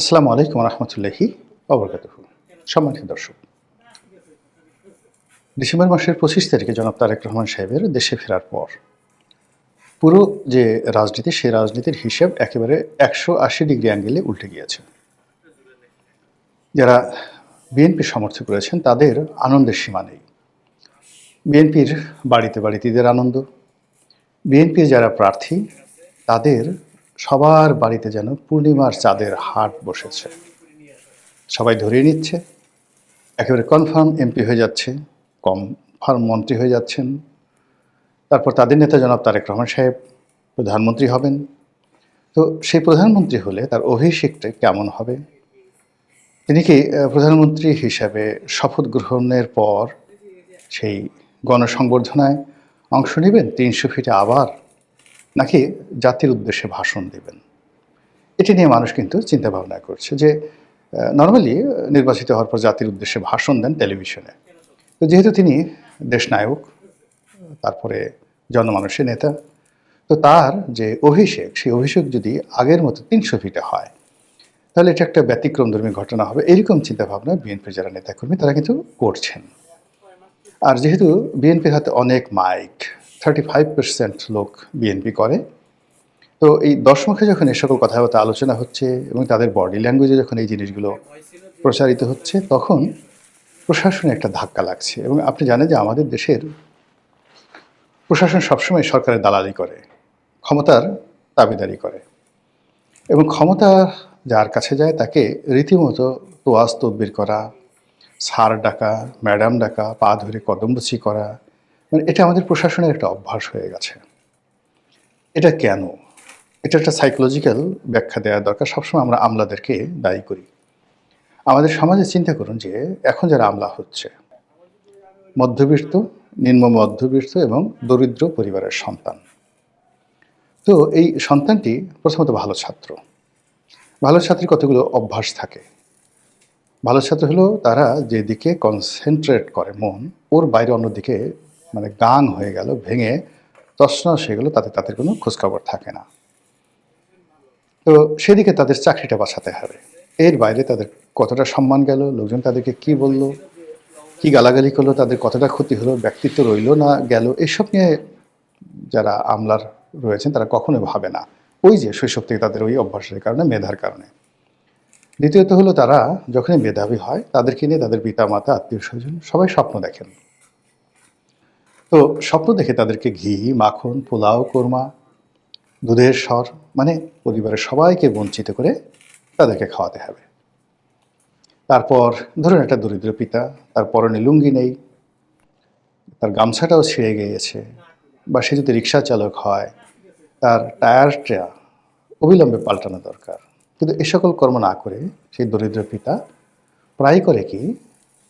আসসালামু আলাইকুম রহমতুল্লাহি ওবরাকাতুহু। সম্মানিত দর্শক, ডিসেম্বর মাসের ২৫ তারিখে জনাব তারেক রহমান সাহেবের দেশে ফেরার পর পুরো যে রাজনীতি, সেই রাজনীতির হিসেব একেবারে ১৮০ ডিগ্রি অ্যাঙ্গেলে উল্টে গিয়েছে। যারা বিএনপি সমর্থক রয়েছেন তাদের আনন্দের সীমা নেই। বিএনপির বাড়িতে বাড়িতে ঈদের আনন্দ। বিএনপির যারা প্রার্থী তাদের সবার বাড়িতে যেন পূর্ণিমার চাঁদের হাট বসেছে। সবাই ধরিয়ে নিচ্ছে, একেবারে কনফার্ম এমপি হয়ে যাচ্ছে, কনফার্ম মন্ত্রী হয়ে যাচ্ছেন। তারপর তাদের নেতা জনাব তারেক রহমান সাহেব প্রধানমন্ত্রী হবেন। তো সেই প্রধানমন্ত্রী হলে তার অভিষেকটা কেমন হবে? তিনি কি প্রধানমন্ত্রী হিসাবে শপথ গ্রহণের পর সেই গণসংবর্ধনায় অংশ নেবেন ৩০০ ফিটে আবার, নাকি জাতির উদ্দেশ্যে ভাষণ দেবেন? এটি নিয়ে মানুষ কিন্তু চিন্তা ভাবনা করছে যে নর্মালি নির্বাচিত হওয়ার পর জাতির উদ্দেশ্যে ভাষণ দেন টেলিভিশনে। তো যেহেতু তিনি দেশনায়ক, তারপরে জনমানুষের নেতা, তো তার যে অভিষেক, সেই অভিষেক যদি আগের মতো ৩০০ ফিটে হয় তাহলে এটা একটা ব্যতিক্রমধর্মী ঘটনা হবে। এরকম চিন্তাভাবনা বিএনপির যারা নেতাকর্মী তারা কিন্তু করছেন। আর যেহেতু বিএনপির হাতে অনেক মাইক, 35% লোক বিএনপি করে, তো এই দশমুখে যখন এই সকল কথাবার্তা আলোচনা হচ্ছে এবং তাদের বডি ল্যাঙ্গুয়েজে যখন এই জিনিসগুলো প্রচারিত হচ্ছে, তখন প্রশাসনে একটা ধাক্কা লাগছে। এবং আপনি জানেন যে আমাদের দেশের প্রশাসন সবসময় সরকারের দালালি করে, ক্ষমতার দাবিদারি করে, এবং ক্ষমতা যার কাছে যায় তাকে রীতিমতো তোয়াজ তদবির করা, স্যার ডাকা, ম্যাডাম ডাকা, পা ধরে কদমবুচি করা, মানে এটা আমাদের প্রশাসনের একটা অভ্যাস হয়ে গেছে। এটা কেন? এটা একটা সাইকোলজিক্যাল ব্যাখ্যা দেওয়া দরকার। সবসময় আমরা আমলাদেরকে দায়ী করি। আমাদের সমাজে চিন্তা করুন যে এখন যারা আমলা হচ্ছে মধ্যবিত্ত, নিম্ন মধ্যবিত্ত এবং দরিদ্র পরিবারের সন্তান। তো এই সন্তানটি প্রথমত ভালো ছাত্র। ভালো ছাত্রের কতগুলো অভ্যাস থাকে। ভালো ছাত্র হলো তারা যেদিকে কনসেন্ট্রেট করে মন, ওর বাইরে অন্যদিকে মানে গান হয়ে গেল, ভেঙে তছনছ হয়ে গেল, তাতে তাদের কোনো খোঁজখবর থাকে না। তো সেদিকে তাদের চাকরিটা বাঁচাতে হবে। এর বাইরে তাদের কতটা সম্মান গেল, লোকজন তাদেরকে কি বলল, কি গালাগালি করলো, তাদের কতটা ক্ষতি হলো, ব্যক্তিত্ব রইল না গেল, এসব নিয়ে যারা আমলার রয়েছেন তারা কখনোই ভাবে না। ওই যে শৈশব থেকে তাদের ওই অভ্যাসের কারণে, মেধার কারণে। দ্বিতীয়ত হলো তারা যখনই মেধাবী হয় তাদেরকে নিয়ে তাদের পিতা মাতা, আত্মীয় স্বজন সবাই স্বপ্ন দেখেন। তো স্বপ্ন দেখে তাদেরকে ঘি, মাখন, পোলাও, কোরমা, দুধের স্বর, মানে পরিবারের সবাইকে বঞ্চিত করে তাদেরকে খাওয়াতে হবে। তারপর ধরুন একটা দরিদ্র পিতা, তার পরনে লুঙ্গি নেই, তার গামছাটাও ছিঁড়ে গিয়েছে, বা সে যদি রিক্সা চালক হয় তার টায়ারটা অবিলম্বে পাল্টানো দরকার। কিন্তু এ সকল কর্ম না করে সেই দরিদ্র পিতা প্রায় করে কি,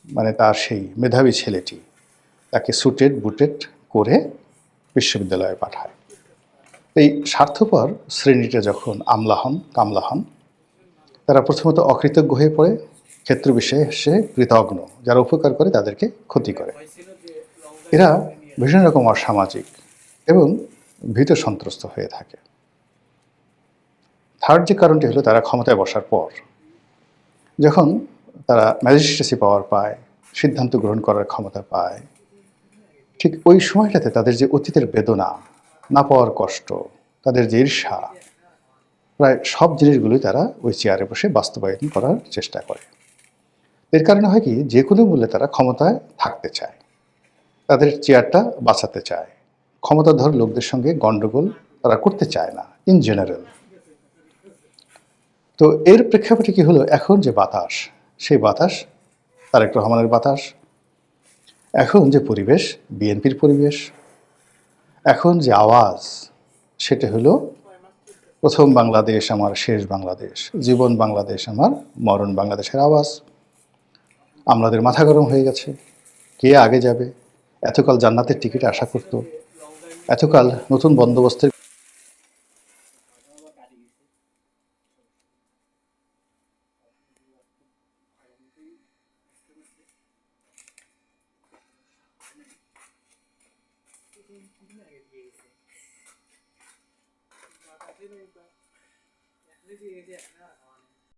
মানে তার সেই মেধাবী ছেলেটি তাকে সুটেড বুটেড করে বিশ্ববিদ্যালয়ে পাঠায়। এই স্বার্থপর শ্রেণীটা যখন আমলা হন, কামলা হন, তারা প্রথমত অকৃতজ্ঞ হয়ে পড়ে, ক্ষেত্র বিশেষে কৃতজ্ঞ, যারা উপকার করে তাদেরকে ক্ষতি করে। এরা ভীষণ রকম অসামাজিক এবং ভীত সন্ত্রস্ত হয়ে থাকে। থার্ড যে কারণটি হলো, তারা ক্ষমতায় বসার পর যখন তারা ম্যাজিস্ট্রেসি পাওয়ার পায়, সিদ্ধান্ত গ্রহণ করার ক্ষমতা পায়, ঠিক ওই সময়টাতে তাদের যে অতীতের বেদনা, না পাওয়ার কষ্ট, তাদের যে ঈর্ষা, প্রায় সব জিনিসগুলোই তারা ওই চেয়ারে বসে বাস্তবায়ন করার চেষ্টা করে। এর কারণে হয় কি, যে কোনো মূল্যে তারা ক্ষমতায় থাকতে চায়, তাদের চেয়ারটা বাঁচাতে চায়, ক্ষমতাধর লোকদের সঙ্গে গণ্ডগোল তারা করতে চায় না ইন জেনারেল। তো এর প্রেক্ষাপটে কি হলো, এখন যে বাতাস, সেই বাতাস তারেক রহমানের বাতাস। এখন যে পরিবেশ, বিএনপির পরিবেশ। এখন যে আওয়াজ, সেটা হলো প্রথম বাংলাদেশ আমার শেষ বাংলাদেশ, জীবন বাংলাদেশ আমার মরণ বাংলাদেশের আওয়াজ। আমাদের মাথা গরম হয়ে গেছে, কে আগে যাবে। এতকাল জান্নাতের টিকিট আশা করত, এতকাল নতুন বন্দোবস্তের